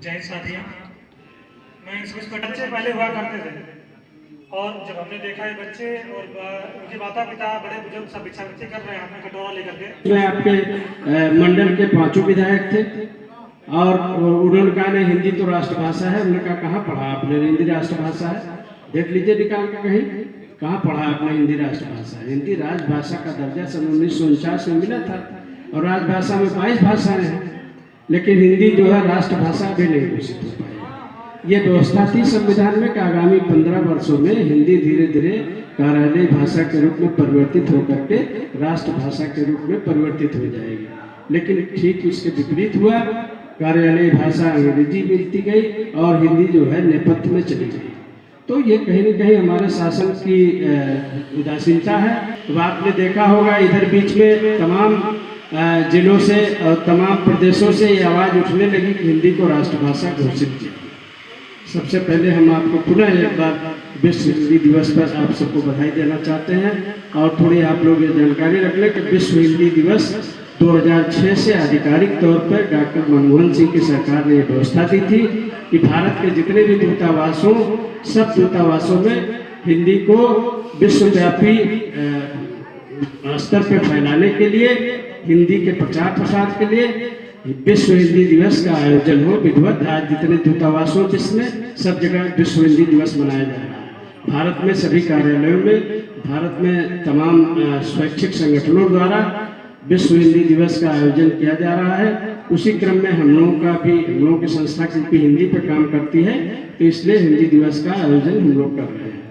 जय साथियों, मैं इस बच्चे पहले हुआ करते थे और जब हमने देखा ये बच्चे और उनके माता पिता बड़े बुजुर्ग सब भिक्षावृत्ति कर रहे हैं हाथ में कटोरा लेकर के। मैं आपके मंडल के 5 विधायक थे और उन्होंने कहा नहीं हिंदी तो राष्ट्रभाषा है। उन्होंने कहा कहाँ पढ़ा आपने? हिंदी राष्ट्रभाषा है, देख लीजिए निकाल के कहीं कहाँ पढ़ा आपने हिंदी राष्ट्रभाषा है। हिंदी राजभाषा का दर्जा सन 1949 में मिला था और राजभाषा में 22 भाषाएं हैं, लेकिन हिंदी जो है राष्ट्रभाषा भी नहीं घोषित हो पाई। ये व्यवस्था थी संविधान में कि आगामी 15 वर्षों में हिंदी धीरे धीरे कार्यालय भाषा के रूप में परिवर्तित होकर के राष्ट्रभाषा के रूप में परिवर्तित हो जाएगी। लेकिन ठीक इसके विपरीत हुआ, कार्यालय भाषा अंग्रेजी मिलती गई और हिंदी जो है नेपथ्य में चली गई। तो ये कहीं न कहीं हमारे शासन की उदासीनता है। तो आपने देखा होगा इधर बीच में तमाम जिलों से और तमाम प्रदेशों से ये आवाज़ उठने लगी कि हिंदी को राष्ट्रभाषा घोषित किया। सबसे पहले हम आपको पुनः एक बार विश्व हिंदी दिवस पर आप सबको बधाई देना चाहते हैं और थोड़ी आप लोग ये जानकारी रख लें कि विश्व हिंदी दिवस 2006 से आधिकारिक तौर पर डॉक्टर मनमोहन सिंह की सरकार ने व्यवस्था दी थी कि भारत के जितने भी दूतावासों सब दूतावासों में हिंदी को विश्वव्यापी स्तर पर फैलाने के लिए, हिंदी के प्रचार प्रसार के लिए विश्व हिंदी दिवस का आयोजन हो। विधिवत आज जितने दूतावासों जिसमें सब जगह विश्व हिंदी दिवस मनाया जा रहा है। भारत में सभी कार्यालयों में, भारत में तमाम स्वैच्छिक संगठनों द्वारा विश्व हिंदी दिवस का आयोजन किया जा रहा है। उसी क्रम में हम लोगों की संस्था क्योंकि हिंदी पर काम करती है तो इसलिए हिंदी दिवस का आयोजन हम लोग कर रहे हैं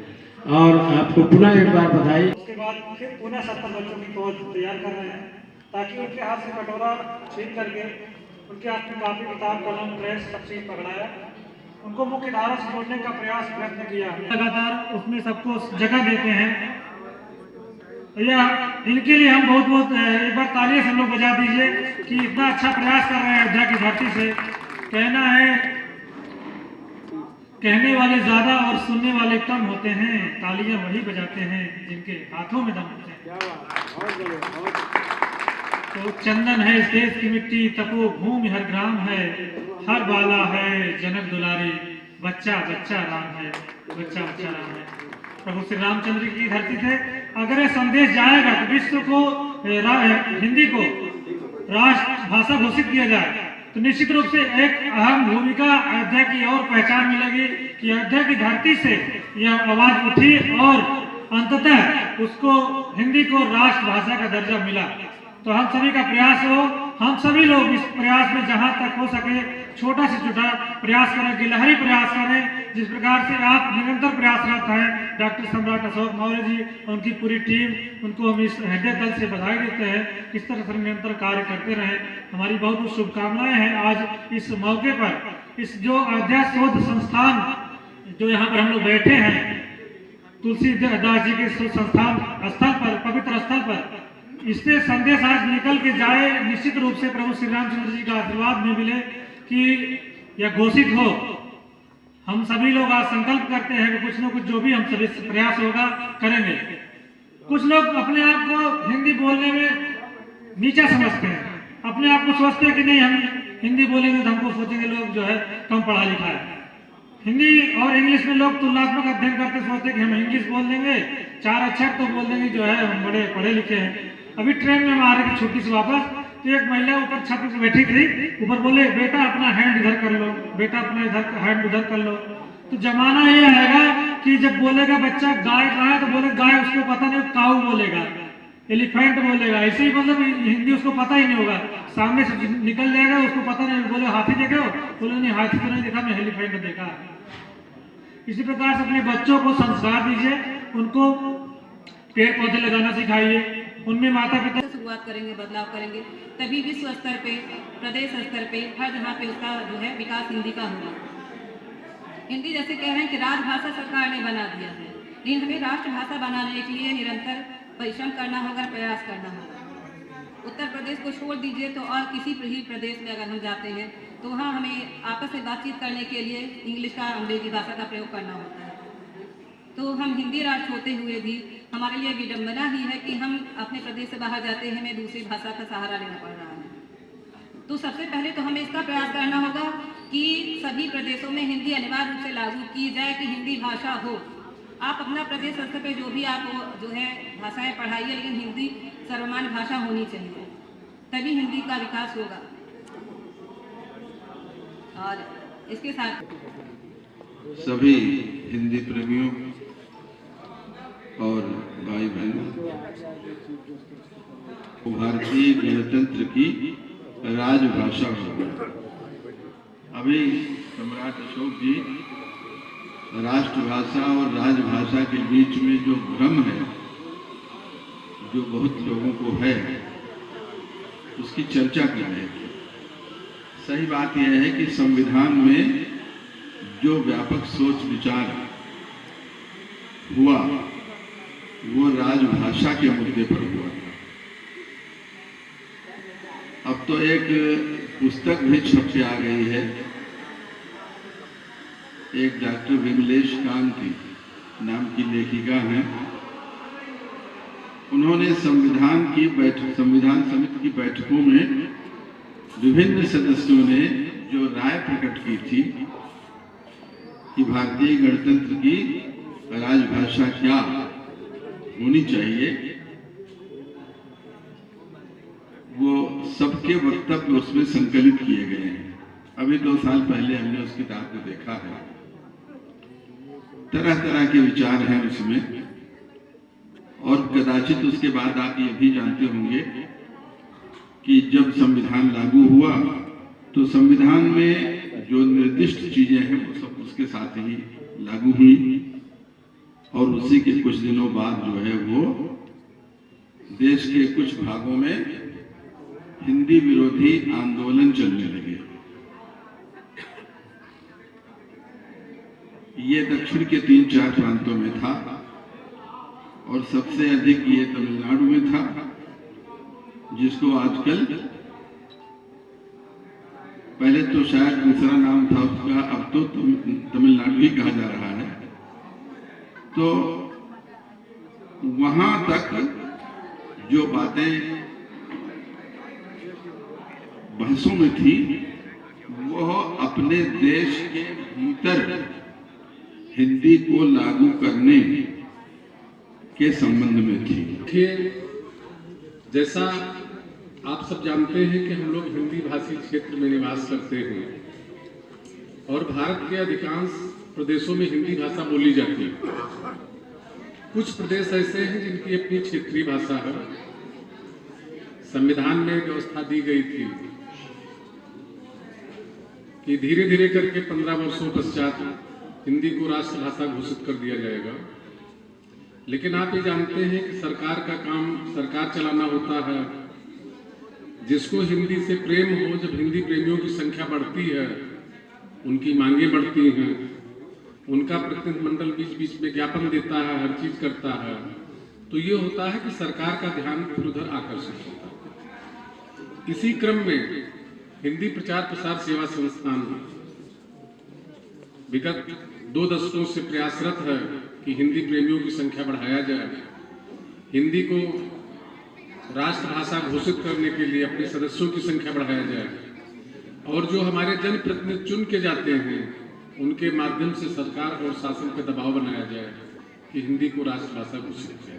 और आपको पुनः एक बार बधाई। उसके बाद फिर पुनः 70 बच्चों की फौज तैयार कर रहे हैं ताकि उनके हाथ से कटोरा छीन करके उनके हाथ में कापी किताब कलम प्रेस सब चीज पकड़ाया, उनको मुख्य धारा से जोड़ने का प्रयास प्रयत्न किया। लगातार उसमें सबको जगह देते हैं। या इनके लिए हम बहुत बहुत एक बार तालियां से लोग बजा दीजिए कि इतना अच्छा प्रयास कर रहे हैं। अयोध्या की धरती से कहना है, कहने वाले ज्यादा और सुनने वाले कम होते हैं, तालियां वही बजाते हैं जिनके हाथों में दम होते हैं। तो चंदन है इस देश की मिट्टी, तपो भूमि हर ग्राम है, हर बाला है जनक दुलारी, बच्चा बच्चा राम है, बच्चा बच्चा राम है। प्रभु श्री रामचंद्र की धरती से अगर यह संदेश जाएगा कि विश्व को हिंदी को राष्ट्रभाषा घोषित किया जाए तो निश्चित रूप से एक अहम भूमिका अयोध्या की और पहचान मिलेगी कि अयोध्या की धरती से यह आवाज उठी और अंततः उसको हिंदी को राष्ट्रभाषा का दर्जा मिला। तो हम सभी का प्रयास हो, हम सभी लोग इस प्रयास में जहां तक हो सके छोटा से छोटा प्रयास करें, गिलहरी प्रयास करें। जिस प्रकार से आप निरंतर प्रयासरत हैं, डॉक्टर सम्राट अशोक मौर्य जी उनकी पूरी टीम, उनको हम इस हृदय दल से बधाई देते हैं। इस तरह से निरंतर कार्य करते रहें। हमारी बहुत बहुत शुभकामनाएं हैं। आज इस मौके पर इस जो अयोध्या शोध संस्थान जो यहाँ पर हम लोग बैठे हैं, तुलसीदास जी के संस्थान स्थल पर, पवित्र स्थल पर, इससे संदेश आज निकल के जाए, निश्चित रूप से प्रभु श्री रामचंद्र जी का आशीर्वाद में मिले कि यह घोषित हो। हम सभी लोग आज संकल्प करते हैं कि कुछ न कुछ जो भी हम सभी प्रयास होगा करेंगे। कुछ लोग अपने आप को हिंदी बोलने में नीचा समझते हैं, अपने आप को सोचते हैं कि नहीं हम हिंदी बोलेंगे तो हमको सोचेंगे लोग जो है कम पढ़ा लिखा है। हिंदी और इंग्लिश में लोग तुलनात्मक अध्ययन करते सोचते हैं कि हम इंग्लिश बोल देंगे, 4 अक्षर तो बोल देंगे जो है हम बड़े पढ़े लिखे हैं। अभी ट्रेन में हम आ रहे थे छुट्टी से वापस, तो एक महिला ऊपर छत पर बैठी थी, ऊपर बोले बेटा अपना हैंड इधर कर लो, बेटा अपना इधर हैंड उधर कर लो। तो जमाना ये आएगा कि जब बोलेगा बच्चा गाय कहाँ है तो बोले गाय, उसको पता नहीं, काऊ बोलेगा, एलिफेंट बोलेगा, ऐसे ही मतलब हिंदी उसको पता ही नहीं होगा। सामने से निकल जाएगा उसको पता नहीं, बोले हाथी देखे हो, बोले नहीं हाथी तो नहीं देखा, मैं एलिफेंट देखा। इसी प्रकार से अपने बच्चों को संस्कार दीजिए, उनको पेड़ पौधे लगाना सिखाइए, उनमें माता पिता शुरुआत करेंगे, बदलाव करेंगे, तभी विश्व स्तर पे, प्रदेश स्तर पे, हर जगह पे उसका जो है विकास हिंदी का होगा। हिंदी जैसे कह रहे हैं कि राजभाषा सरकार ने बना दिया है, लेकिन हमें राष्ट्रभाषा बनाने के लिए निरंतर परिश्रम करना होगा, प्रयास करना होगा। उत्तर प्रदेश को छोड़ दीजिए तो और किसी भी प्रदेश में अगर हम जाते हैं तो वहाँ हमें आपस में बातचीत करने के लिए इंग्लिश का, अंग्रेजी भाषा का प्रयोग करना होता है। तो हम हिंदी राष्ट्र होते हुए भी हमारे लिए विडंबना ही है कि हम अपने प्रदेश से बाहर जाते हैं, हमें दूसरी भाषा का सहारा लेना पड़ रहा है। तो सबसे पहले तो हमें इसका प्रयास करना होगा कि सभी प्रदेशों में हिंदी अनिवार्य रूप से लागू की जाए कि हिंदी भाषा हो। आप अपना प्रदेश स्तर पे जो भी आप जो है भाषाएं पढ़ाइए, लेकिन हिंदी सर्वमान्य भाषा होनी चाहिए, तभी हिंदी का विकास होगा। और इसके साथ सभी हिंदी प्रेमियों और भाई बहनों, भारतीय गणतंत्र की राजभाषा होगी। अभी सम्राट अशोक जी राष्ट्रभाषा और राजभाषा के बीच में जो भ्रम है, जो बहुत लोगों को है, उसकी चर्चा कर रहे थे। सही बात यह है कि संविधान में जो व्यापक सोच विचार हुआ वो राजभाषा के मुद्दे पर हुआ था। अब तो एक पुस्तक भी छप के आ गई है, एक डॉक्टर विमलेश कांति नाम की लेखिका हैं। उन्होंने संविधान समिति की बैठकों में विभिन्न सदस्यों ने जो राय प्रकट की थी कि भारतीय गणतंत्र की राजभाषा क्या होनी चाहिए, वो सबके वक्तव्य उसमें संकलित किए गए हैं। अभी 2 साल पहले हमने उस किताब को देखा है। तरह तरह के विचार हैं उसमें, और कदाचित उसके बाद आप ये भी जानते होंगे कि जब संविधान लागू हुआ तो संविधान में जो निर्दिष्ट चीजें हैं वो सब उसके साथ ही लागू हुई, और उसी के कुछ दिनों बाद जो है वो देश के कुछ भागों में हिंदी विरोधी आंदोलन चलने लगे। ये दक्षिण के 3-4 प्रांतों में था, और सबसे अधिक ये तमिलनाडु में था, जिसको आजकल, पहले तो शायद दूसरा नाम था उसका, अब तो तमिलनाडु ही कहा जा रहा है। तो वहां तक जो बातें बहसों में थी वो अपने देश के भीतर हिंदी को लागू करने के संबंध में थी। देखिए, जैसा आप सब जानते हैं कि हम लोग हिंदी भाषी क्षेत्र में निवास करते हैं, और भारत के अधिकांश प्रदेशों में हिंदी भाषा बोली जाती है। कुछ प्रदेश ऐसे हैं जिनकी अपनी क्षेत्रीय भाषा है। संविधान में व्यवस्था दी गई थी कि धीरे धीरे करके 15 वर्षों पश्चात हिंदी को राष्ट्रभाषा घोषित कर दिया जाएगा। लेकिन आप ये जानते हैं कि सरकार का काम सरकार चलाना होता है। जिसको हिंदी से प्रेम हो, जब हिंदी प्रेमियों की संख्या बढ़ती है, उनकी मांगे बढ़ती हैं, उनका प्रतिनिधिमंडल बीच बीच में ज्ञापन देता है, हर चीज करता है, तो ये होता है कि सरकार का ध्यान फिर उधर आकर्षित होता है। इसी क्रम में हिंदी प्रचार प्रसार सेवा संस्थान विगत 2 दशकों से प्रयासरत है कि हिंदी प्रेमियों की संख्या बढ़ाया जाए, हिंदी को राष्ट्रभाषा घोषित करने के लिए अपने सदस्यों की संख्या बढ़ाया जाए, और जो हमारे जनप्रतिनिधि चुन के जाते हैं उनके माध्यम से सरकार और शासन पर दबाव बनाया जाए कि हिंदी को राष्ट्रभाषा घोषित किया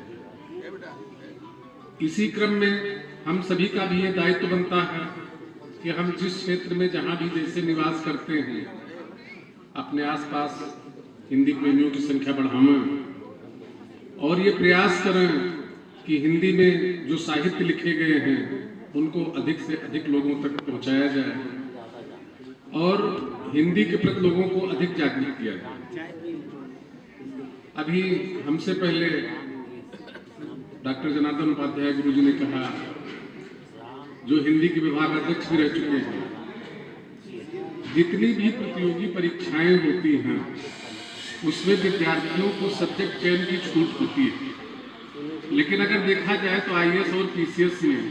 जाए। इसी क्रम में हम सभी का भी ये दायित्व बनता है कि हम जिस क्षेत्र में जहां भी देश से निवास करते हैं, अपने आसपास हिंदी प्रेमियों की संख्या बढ़ाएं, और ये प्रयास करें कि हिंदी में जो साहित्य लिखे गए हैं उनको अधिक से अधिक लोगों तक पहुंचाया जाए, और हिंदी के प्रति लोगों को अधिक जागृत किया जाए। अभी हमसे पहले डॉक्टर जनार्दन उपाध्याय गुरुजी ने कहा, जो हिंदी के विभाग अध्यक्ष भी रह चुके हैं, जितनी भी प्रतियोगी परीक्षाएं होती हैं उसमें विद्यार्थियों को सब्जेक्ट चयन की छूट होती है, लेकिन अगर देखा जाए तो IAS और PCS में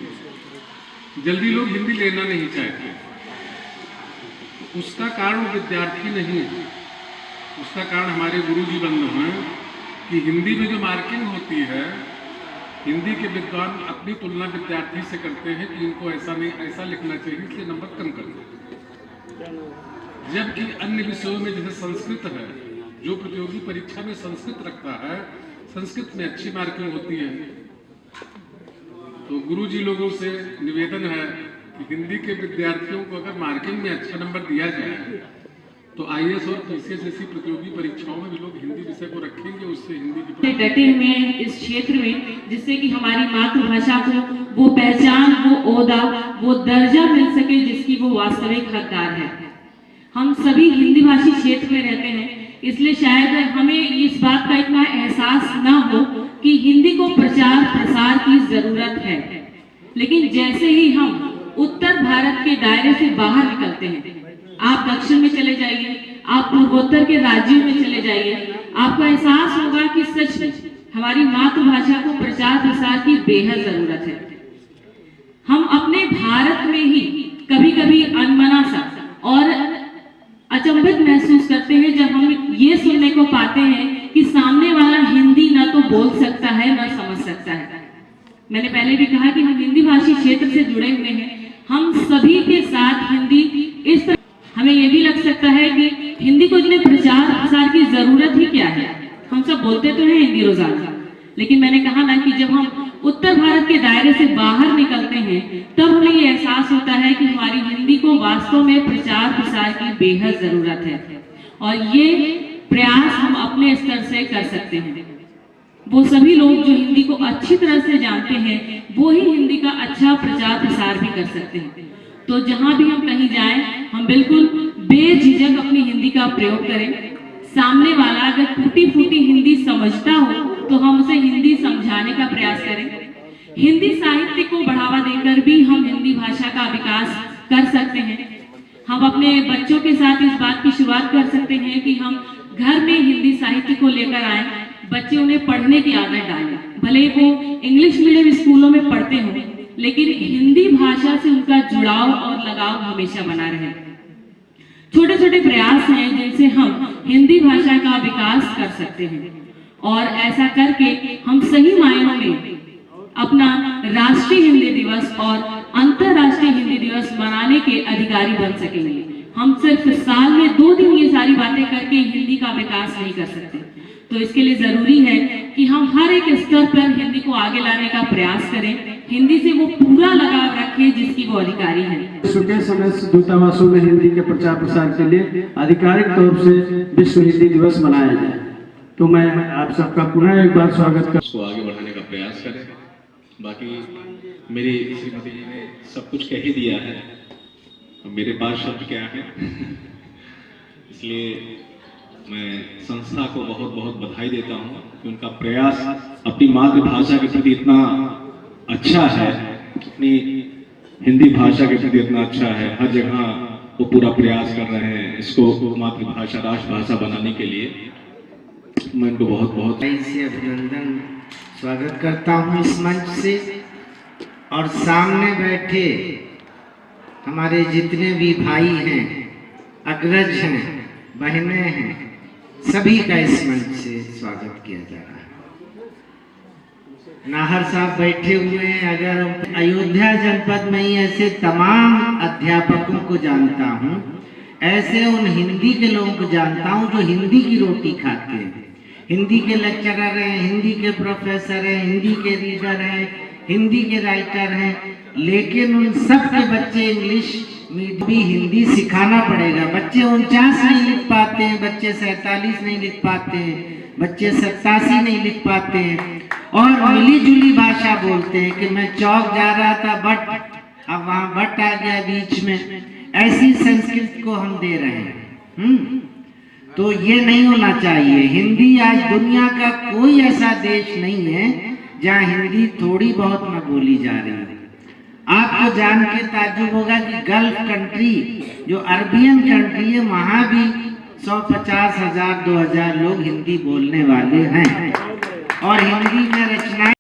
जल्दी लोग हिंदी लेना नहीं चाहते। उसका कारण विद्यार्थी नहीं है, उसका कारण हमारे गुरुजी बंधु हैं कि हिंदी में जो मार्किंग होती है, हिंदी के विद्वान अपनी तुलना विद्यार्थी से करते हैं कि इनको ऐसा नहीं ऐसा लिखना चाहिए, इसलिए नंबर कम कर देते हैं। जबकि अन्य विषयों में जैसे संस्कृत है, जो प्रतियोगी परीक्षा में संस्कृत रखता है, संस्कृत में अच्छी मार्किंग होती है। तो गुरुजी लोगों से निवेदन है कि हिंदी के विद्यार्थियों को अगर मार्किंग में अच्छा नंबर दिया जाए तो IAS और PCS जैसी प्रतियोगी परीक्षाओं में भी लोग हिंदी विषय को रखेंगे, उससे हिंदी की डटे हुए हैं इस क्षेत्र में, जिससे कि हमारी मातृभाषा को वो पहचान, वो ओहदा, वो दर्जा मिल सके जिसकी वो वास्तविक हकदार है। हम सभी हिंदी भाषी क्षेत्र में रहते हैं, इसलिए शायद हमें इस बात का इतना एहसास ना हो कि हिंदी को प्रचार प्रसार की जरूरत है। लेकिन जैसे ही हम उत्तर भारत के दायरे से बाहर निकलते हैं, आप दक्षिण में चले जाइए, आप पूर्वोत्तर के राज्यों में चले जाइए, आपको एहसास होगा कि सच में हमारी मातृभाषा को प्रचार प्रसार की बेहद जरूरत है। हम अपने भारत में ही कभी कभी अनमना सा और अचंभित महसूस करते हैं जब हम ये सुनने को पाते हैं कि सामने वाला हिंदी ना तो बोल सकता है ना समझ सकता है। मैंने पहले भी कहा कि हम हिंदी भाषी क्षेत्र से जुड़े हुए हैं, हम सभी के साथ हिंदी इस तरह हमें यह भी लग सकता है कि हिंदी को इतने प्रचार प्रसार की जरूरत ही क्या है। हम सब बोलते तो हैं हिंदी रोजाना, लेकिन मैंने कहा ना कि जब हम उत्तर भारत के दायरे से बाहर निकलते हैं तब हमें ये एहसास होता है कि हमारी हिंदी को वास्तव में प्रचार प्रसार की बेहद जरूरत है। और ये प्रयास हम अपने स्तर से कर सकते हैं। वो सभी लोग जो हिंदी को अच्छी तरह से जानते हैं वो ही हिंदी का अच्छा प्रचार प्रसार भी कर सकते हैं। तो जहां भी हम कहीं जाएं, हम बिल्कुल बेझिझक अपनी हिंदी का प्रयोग करें। सामने वाला अगर टूटी फूटी हिंदी समझता हो तो हम उसे हिंदी समझाने का प्रयास करें। हिंदी साहित्य को बढ़ावा देकर भी हम हिंदी भाषा का विकास कर सकते हैं। हम अपने बच्चों के साथ इस बात की शुरुआत कर सकते हैं कि हम घर में हिंदी साहित्य को लेकर आए, बच्चे उन्हें पढ़ने की आदत डालें। भले वो इंग्लिश मीडियम स्कूलों में पढ़ते हों, लेकिन हिंदी भाषा से उनका जुड़ाव और लगाव हमेशा बना रहे। छोटे छोटे प्रयास हैं जिनसे हम हिंदी भाषा का विकास कर सकते हैं, और ऐसा करके हम सही मायनों में अपना राष्ट्रीय हिंदी दिवस और अंतर्राष्ट्रीय हिंदी दिवस मनाने के अधिकारी बन सकेंगे। हम सिर्फ साल में 2 दिन ये सारी बातें करके हिंदी का विकास नहीं कर सकते। तो इसके लिए जरूरी है कि हम हर एक स्तर पर हिंदी को आगे लाने का प्रयास करें, हिंदी से वो पूरा लगाव रखें जिसकी वो अधिकारी है। विश्व के समस्त दूतावासों में हिंदी के प्रचार प्रसार के लिए आधिकारिक तौर से विश्व हिंदी दिवस मनाया जाए। तो मैं आप सबका पुनः एक बार स्वागत कर उसको आगे बढ़ाने का प्रयास करें। बाकी मेरी श्रीमती जी ने सब कुछ कह ही दिया है, मेरे पास शब्द क्या है इसलिए मैं संस्था को बहुत बहुत बधाई देता हूँ कि उनका प्रयास अपनी मातृभाषा के प्रति इतना अच्छा है, अपनी हिंदी भाषा के प्रति इतना अच्छा है। हर जगह वो पूरा प्रयास कर रहे हैं इसको मातृभाषा राष्ट्रभाषा बनाने के लिए। मैं उनको बहुत बहुत से अभिनंदन स्वागत करता हूँ इस मंच से। और सामने बैठे हमारे जितने भी भाई हैं, अग्रज हैं, बहनें हैं, सभी का इस मंच से स्वागत किया जा रहा है। नाहर साहब बैठे हुए हैं। अगर अयोध्या जनपद में ही ऐसे तमाम अध्यापकों को जानता हूँ, ऐसे उन हिंदी के लोगों को जानता हूँ जो हिंदी की रोटी खाते हैं। हिंदी के लेक्चरर हैं, हिंदी के प्रोफेसर हैं, हिंदी के रीडर हैं, हिंदी के राइटर हैं, लेकिन उन सब के बच्चे इंग्लिश में भी हिंदी सिखाना पड़ेगा। बच्चे 49 नहीं लिख पाते हैं, बच्चे 47 नहीं लिख पाते हैं, बच्चे 87 नहीं लिख पाते हैं, और मिली जुली भाषा बोलते हैं कि मैं चौक जा रहा था बट अब वहाँ बट आ गया बीच में। ऐसी संस्कृत को हम दे रहे हैं। तो ये नहीं होना चाहिए। हिंदी आज दुनिया का कोई ऐसा देश नहीं है जहाँ हिंदी थोड़ी बहुत न बोली जा रही है। आपको जान के ताज्जुब होगा कि गल्फ कंट्री जो अरबियन कंट्री है, वहाँ भी 150,000 2,000 लोग हिंदी बोलने वाले हैं और हिंदी में रचनाएं